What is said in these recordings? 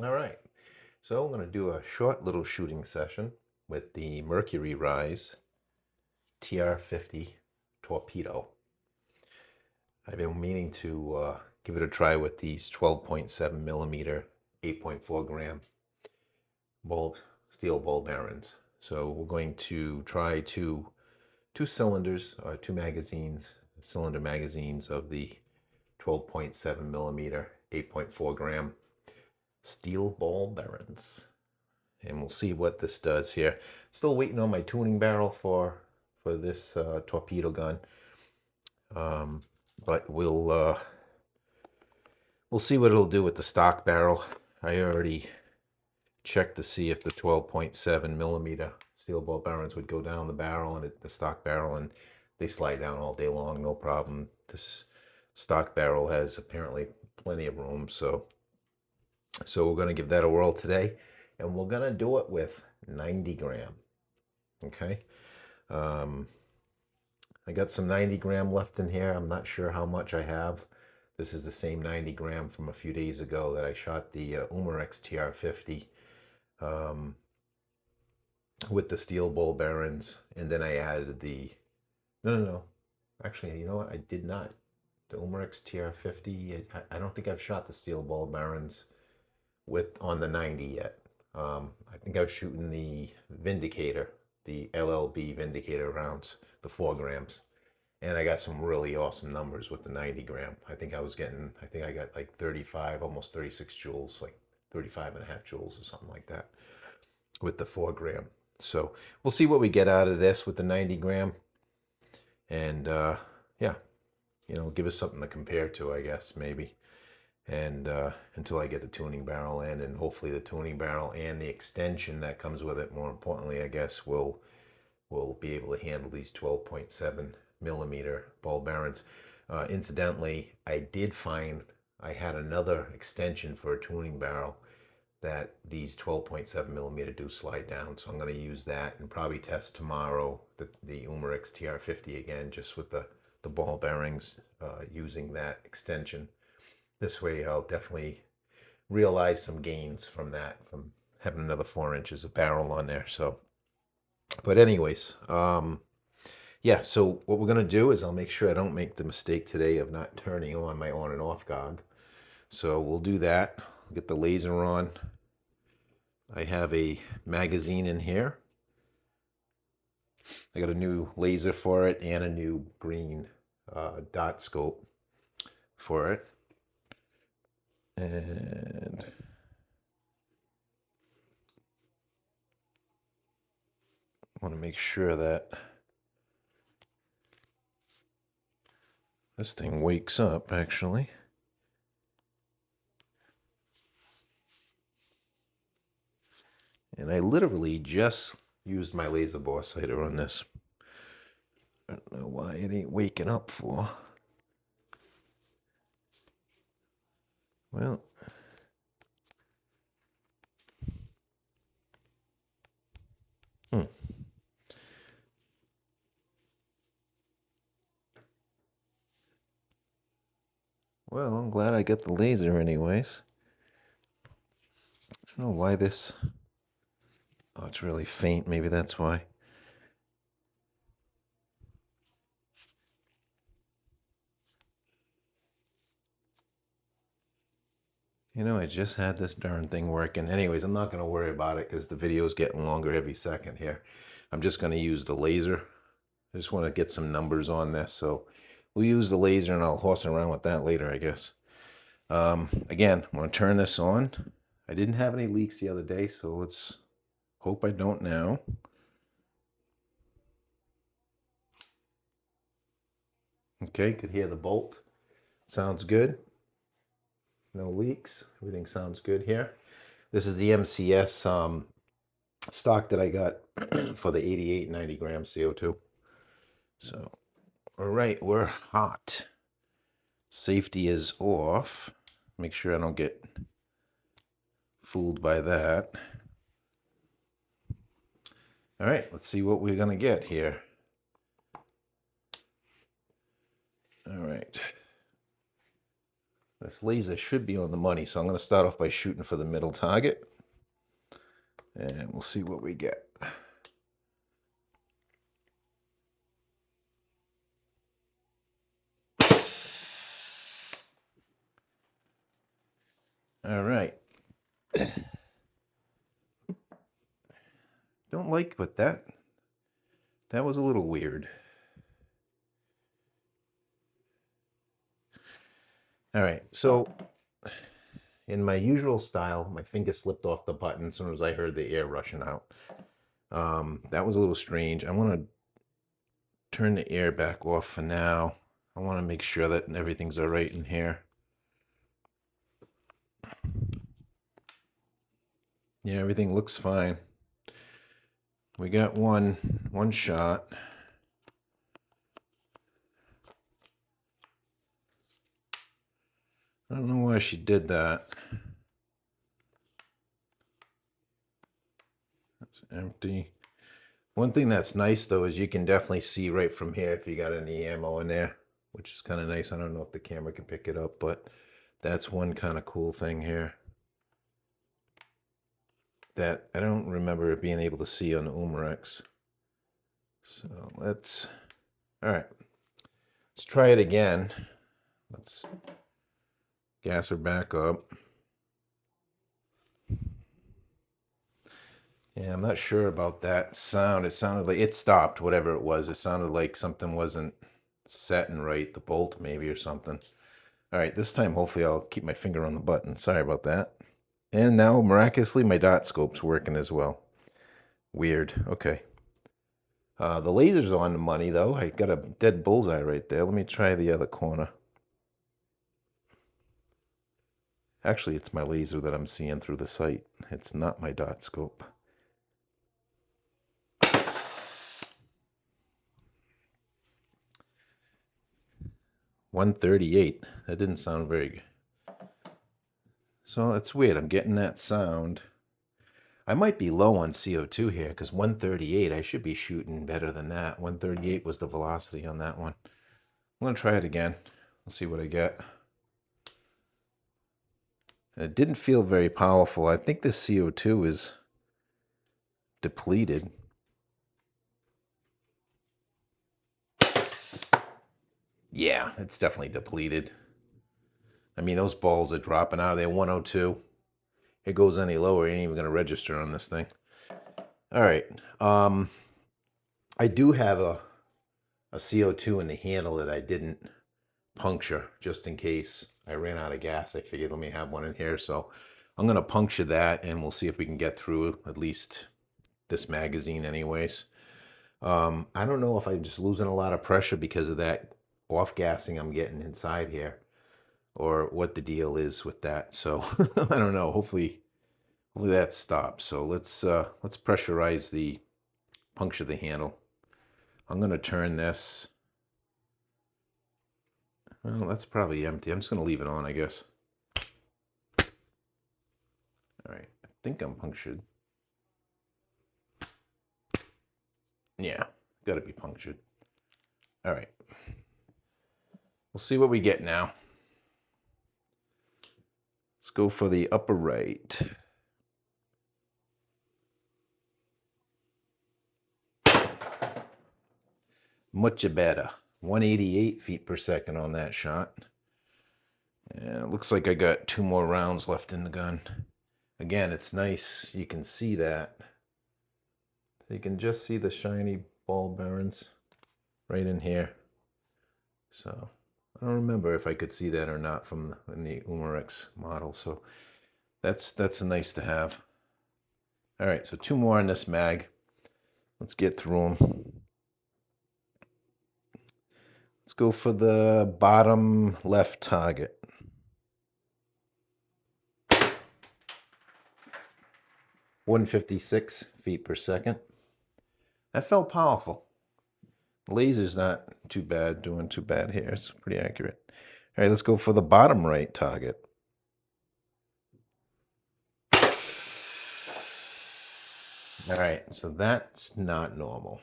All right, so I'm going to do a short little shooting session with the Mercury Rise TR50 Torpedo. I've been meaning to give it a try with these 12.7 millimeter, 8.4 gram steel ball bearings. So we're going to try two cylinders, two magazines, cylinder magazines of the 12.7 millimeter, 8.4 gram steel ball bearings. And we'll see what this does here. Still waiting on my tuning barrel for this torpedo gun, but we'll see what it'll do with the stock barrel. I already checked to see if the 12.7 millimeter steel ball bearings would go down the barrel and the stock barrel, and they slide down all day long, no problem. This stock barrel has apparently plenty of room, so we're going to give that a whirl today, and we're going to do it with 90 gram. Okay. Um, I got some 90 gram left in here. I'm not sure how much I have. This is the same 90 gram from a few days ago that I shot the Umarex TR50 um, with the steel ball bearings, and then I added the. No. Actually, you know what? I did not. The Umarex TR50. I don't think I've shot the steel ball bearings with on the 90 yet. I think I was shooting the Vindicator, the LLB Vindicator rounds, the 4 grams. And I got some really awesome numbers with the 90 gram. I think I got like 35, almost 36 joules, like 35 and a half joules or something like that with the 4 gram. So we'll see what we get out of this with the 90 gram. And yeah, give us something to compare to, I guess, maybe. And until I get the tuning barrel in, and hopefully the tuning barrel and the extension that comes with it, more importantly, I guess, will be able to handle these 12.7 millimeter ball bearings. Incidentally, I did find I had another extension for a tuning barrel that these 12.7 millimeter do slide down. So I'm going to use that and probably test tomorrow the Umarex TR50 again, just with the ball bearings using that extension. This way I'll definitely realize some gains from that, from having another 4 inches of barrel on there. So, but anyways, yeah, so what we're going to do is I'll make sure I don't make the mistake today of not turning on my on and off gog. So we'll do that. We'll get the laser on. I have a magazine in here. I got a new laser for it and a new green dot scope for it. And I want to make sure that this thing wakes up, actually. And I literally just used my laser bore sighter on this. I don't know why it ain't waking up for. Well, Well, I'm glad I got the laser anyways. I don't know why this... Oh, it's really faint. Maybe that's why. I just had this darn thing working. Anyways, I'm not going to worry about it because the video is getting longer every second here. I'm just going to use the laser. I just want to get some numbers on this. So we'll use the laser and I'll horse around with that later, I guess. Again, I'm going to turn this on. I didn't have any leaks the other day, so let's hope I don't now. Okay, could hear the bolt. Sounds good. No leaks. Everything sounds good here. This is the MCS stock that I got for the 88 90 gram CO2. So, all right, we're hot. Safety is off. Make sure I don't get fooled by that. All right, let's see what we're going to get here. All right. This laser should be on the money, so I'm going to start off by shooting for the middle target. And we'll see what we get. All right. Don't like what that was a little weird. All right, so in my usual style, my finger slipped off the button as soon as I heard the air rushing out. That was a little strange. I want to turn the air back off for now. I want to make sure that everything's all right in here. Yeah, everything looks fine. We got one shot. I don't know why she did that. It's empty. One thing that's nice though is you can definitely see right from here if you got any ammo in there, which is kind of nice. I don't know if the camera can pick it up, but that's one kind of cool thing here that I don't remember being able to see on the Umarex. So all right, let's try it again. Let's gas her back up. Yeah, I'm not sure about that sound. It sounded like it stopped, whatever it was. It sounded like something wasn't setting right, the bolt maybe or something. All right, this time hopefully I'll keep my finger on the button. Sorry about that. And now miraculously my dot scope's working as well. Weird. Okay. The laser's on the money though. I got a dead bullseye right there. Let me try the other corner. Actually, it's my laser that I'm seeing through the sight. It's not my dot scope. $138. That didn't sound very good. So that's weird. I'm getting that sound. I might be low on CO2 here because 138, I should be shooting better than that. 138 was the velocity on that one. I'm going to try it again. We'll see what I get. It didn't feel very powerful. I think the CO2 is depleted. Yeah, it's definitely depleted. I mean, those balls are dropping out of there. 102. It goes any lower, it ain't even going to register on this thing. All right. I do have a CO2 in the handle that I didn't puncture just in case I ran out of gas. I figured let me have one in here. So I'm going to puncture that and we'll see if we can get through at least this magazine anyways. I don't know if I'm just losing a lot of pressure because of that off-gassing I'm getting inside here or what the deal is with that. So I don't know. Hopefully that stops. So let's pressurize puncture the handle. I'm going to turn this. Well, that's probably empty. I'm just going to leave it on, I guess. All right. I think I'm punctured. Yeah, got to be punctured. All right. We'll see what we get now. Let's go for the upper right. Much better. 188 feet per second on that shot. And it looks like I got 2 more rounds left in the gun. Again, it's nice. You can see that. So you can just see the shiny ball bearings right in here. So I don't remember if I could see that or not from in the Umarex model. So that's nice to have. All right, so 2 more on this mag. Let's get through them. Let's go for the bottom left target. $156 feet per second. That felt powerful. The laser's not too bad, doing too bad here. It's pretty accurate. All right, let's go for the bottom right target. All right, so that's not normal.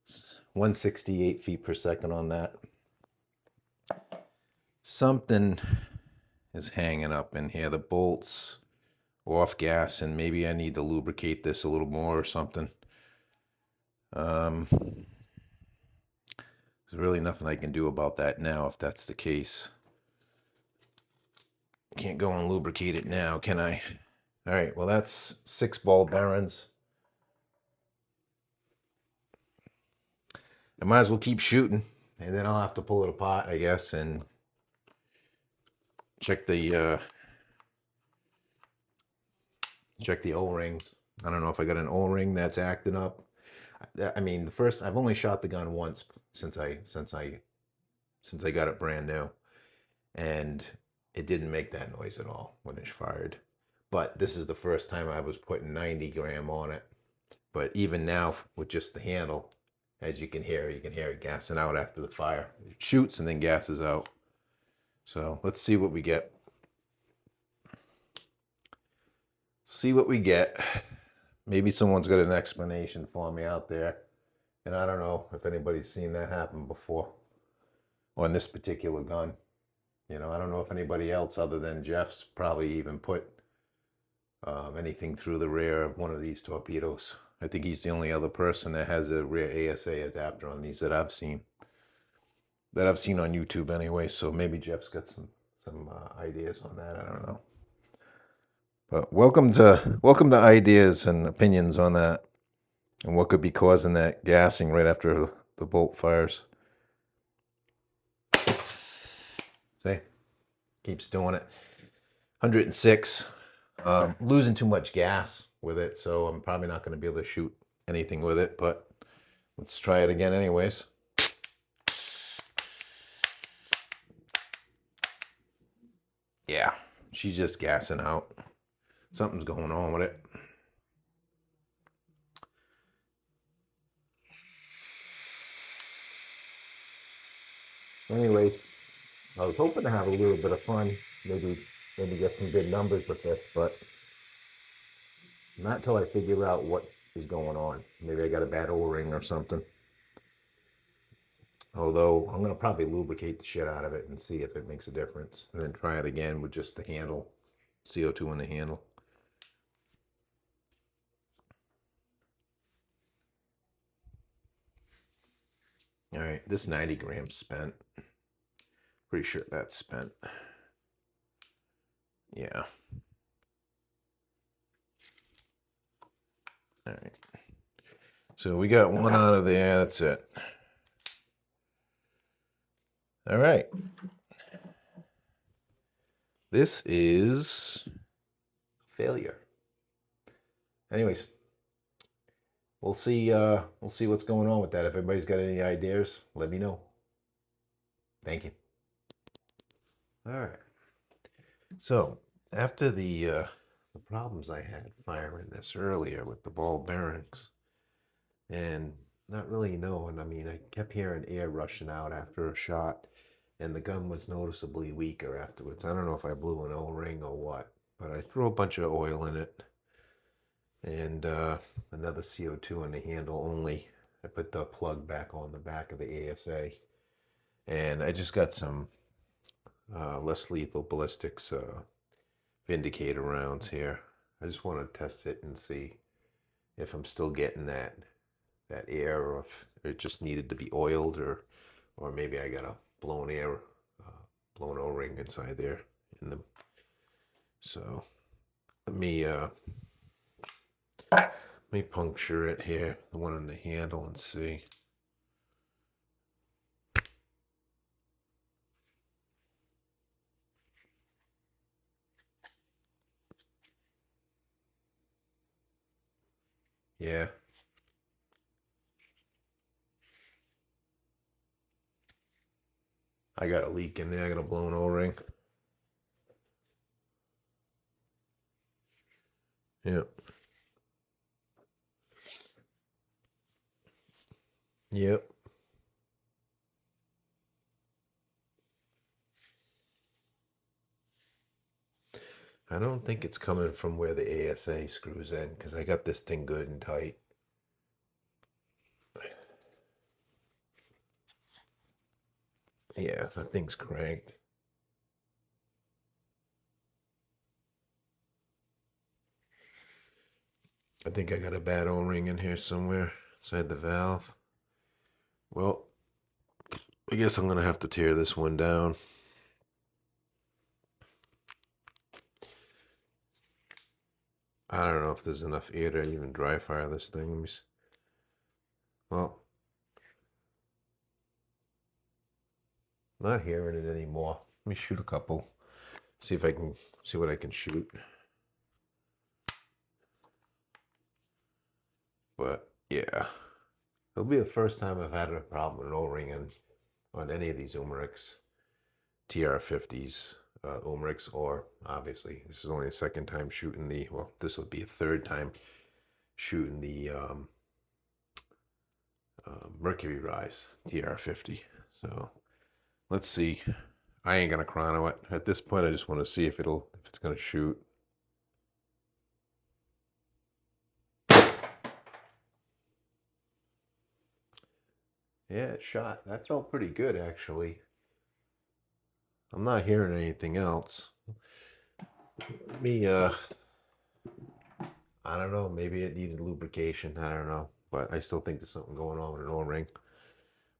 It's 168 feet per second on that. something is hanging up in here. The bolts off gas, and maybe I need to lubricate this a little more or something. There's really nothing I can do about that now if that's the case. Can't go and lubricate it now, can I? All right, well, that's 6 ball bearings. I might as well keep shooting, and then I'll have to pull it apart, I guess, and check the O-rings. I don't know if I got an O-ring that's acting up. I mean, I've only shot the gun once since I got it brand new, and it didn't make that noise at all when it's fired. But this is the first time I was putting 90 gram on it. But even now, with just the handle, as you can hear it gassing out after the fire. It shoots and then gasses out. So let's see what we get. See what we get. Maybe someone's got an explanation for me out there. And I don't know if anybody's seen that happen before on this particular gun. You know, I don't know if anybody else other than Jeff's probably even put anything through the rear of one of these torpedoes. I think he's the only other person that has a rear ASA adapter on these that I've seen. That I've seen on YouTube anyway, so maybe Jeff's got some ideas on that. I don't know. But welcome to ideas and opinions on that, and what could be causing that gassing right after the bolt fires. See, keeps doing it. 106. Losing too much gas with it, so I'm probably not going to be able to shoot anything with it, but let's try it again anyways. Yeah, she's just gassing out. Something's going on with it. Anyways, I was hoping to have a little bit of fun, maybe get some good numbers with this, but not till I figure out what is going on. Maybe I got a bad O-ring or something. Although I'm going to probably lubricate the shit out of it and see if it makes a difference. And then try it again with just the handle, CO2 in the handle. All right, this 90 grams spent. Pretty sure that's spent. Yeah. All right. So we got one out of there. That's it. All right. This is failure. Anyways, we'll see what's going on with that. If everybody's got any ideas, let me know. Thank you. All right. So after the problems I had firing this earlier with the ball bearings, and not really knowing, I mean, I kept hearing air rushing out after a shot, and the gun was noticeably weaker afterwards. I don't know if I blew an O-ring or what, but I threw a bunch of oil in it, and another CO2 in the handle only. I put the plug back on the back of the ASA, and I just got some less lethal ballistics Vindicator rounds here. I just want to test it and see if I'm still getting that air, or if it just needed to be oiled, or maybe I got a blown blown O-ring inside there in them. So let me puncture it here, the one on the handle, and see. Yeah. I got a leak in there. I got a blown O-ring. Yep. Yep. I don't think it's coming from where the ASA screws in, because I got this thing good and tight. Yeah, that thing's cranked. I think I got a bad O-ring in here somewhere inside the valve. Well, I guess I'm going to have to tear this one down. I don't know if there's enough air to even dry fire this thing. Well, not hearing it anymore. Let me shoot a couple. See if I can see what I can shoot. But yeah, it'll be the first time I've had a problem with an O-ring on any of these Umerix TR50s, Umerix, or obviously this is only the second time shooting the. Well, this will be a third time shooting the Mercury Rise TR50. So let's see. I ain't gonna chrono it at this point. I just want to see if it's gonna shoot. Yeah, it shot. That's all pretty good, actually. I'm not hearing anything else. I don't know. Maybe it needed lubrication. I don't know, but I still think there's something going on with an O-ring.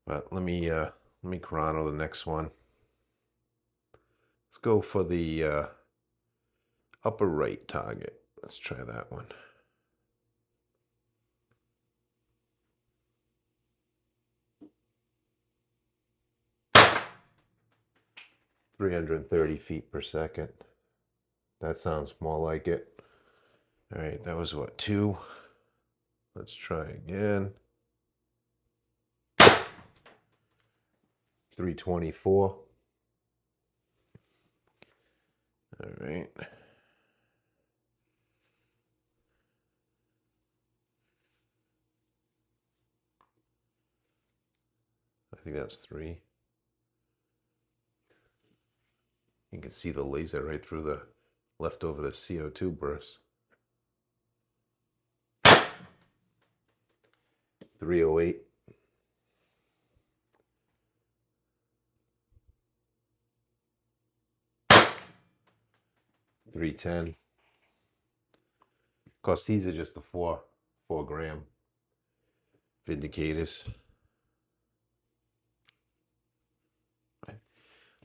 But let me chrono the next one. Let's go for the upper right target. Let's try that one. (330 feet per second). That sounds more like it. All right, that was what, 2? Let's try again. 324. All right. I think that's 3. You can see the laser right through the leftover the CO2 burst. 308. .310. Of course, these are just the 4-gram Vindicators.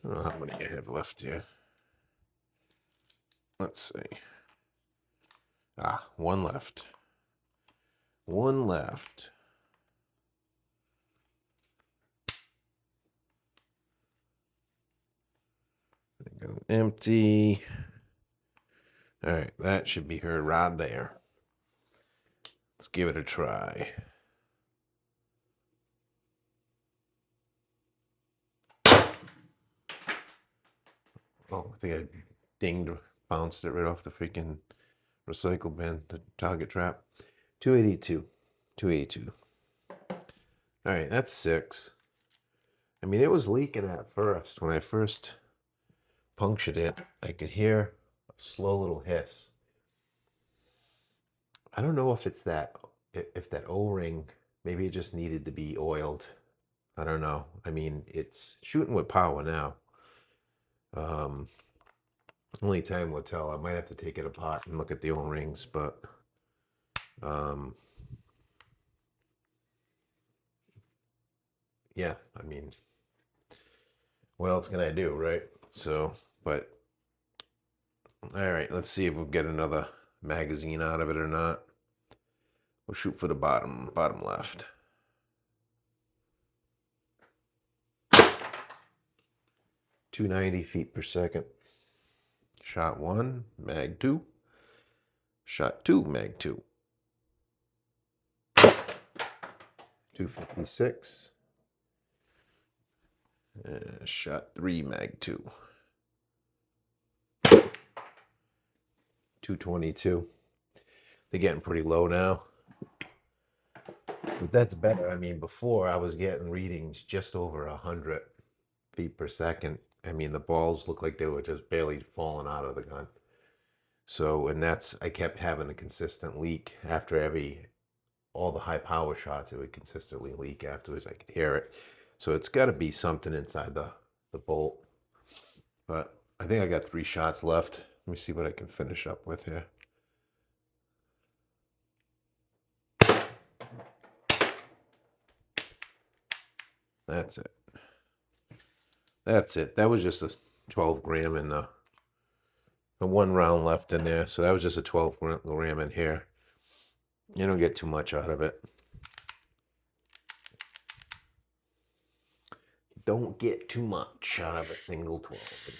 I don't know how many I have left here. Let's see. 1 left. 1 left. Empty. All right, that should be heard right there. Let's give it a try. Oh, I think I bounced it right off the freaking recycle bin, the target trap. 282. 282. All right, that's 6. I mean, it was leaking at first. When I first punctured it, I could hear a slow little hiss. I don't know if it's that O-ring, maybe it just needed to be oiled. I don't know. I mean, it's shooting with power now. Only time will tell. I might have to take it apart and look at the O-rings, but yeah, I mean, what else can I do, right? So, but all right, let's see if we'll get another magazine out of it or not. We'll shoot for the bottom left. 290 feet per second. Shot 1, mag 2. Shot 2, mag 2. 256. Shot 3, mag 2. 222. They're getting pretty low now. But that's better. I mean, before I was getting readings just over 100 feet per second. I mean, the balls looked like they were just barely falling out of the gun. So, and I kept having a consistent leak after all the high power shots. It would consistently leak afterwards. I could hear it. So it's got to be something inside the bolt. But I think I got 3 shots left. Let me see what I can finish up with here. That's it. That's it. That was just a 12 gram and the one round left in there. So that was just a 12 gram in here. You don't get too much out of it. Don't get too much out of a single 12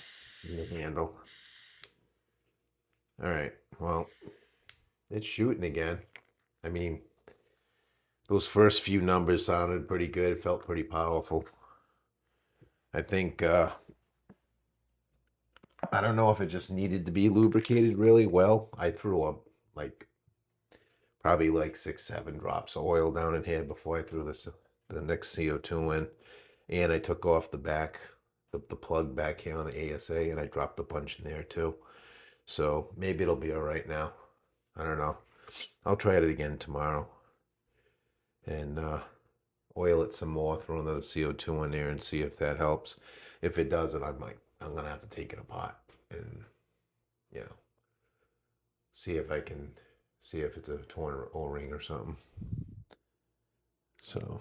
in the handle. All right, well, it's shooting again. I mean, those first few numbers sounded pretty good, felt pretty powerful. I think, I don't know if it just needed to be lubricated really well. I threw up probably like 6, 7 drops of oil down in here before I threw the next CO2 in. And I took off the back, the plug back here on the ASA, and I dropped a bunch in there too. So maybe it'll be all right now. I don't know. I'll try it again tomorrow. And oil it some more, throw another CO2 in there and see if that helps. If it doesn't, I'm going to have to take it apart and, you know, see if it's a torn O-ring or something. So,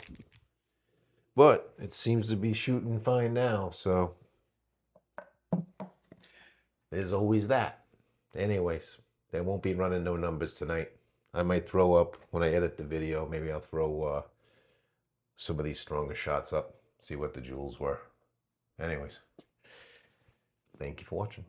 but it seems to be shooting fine now, so there's always that. Anyways, they won't be running no numbers tonight. I might throw up, when I edit the video, maybe I'll throw some of these stronger shots up, see what the joules were. Anyways, thank you for watching.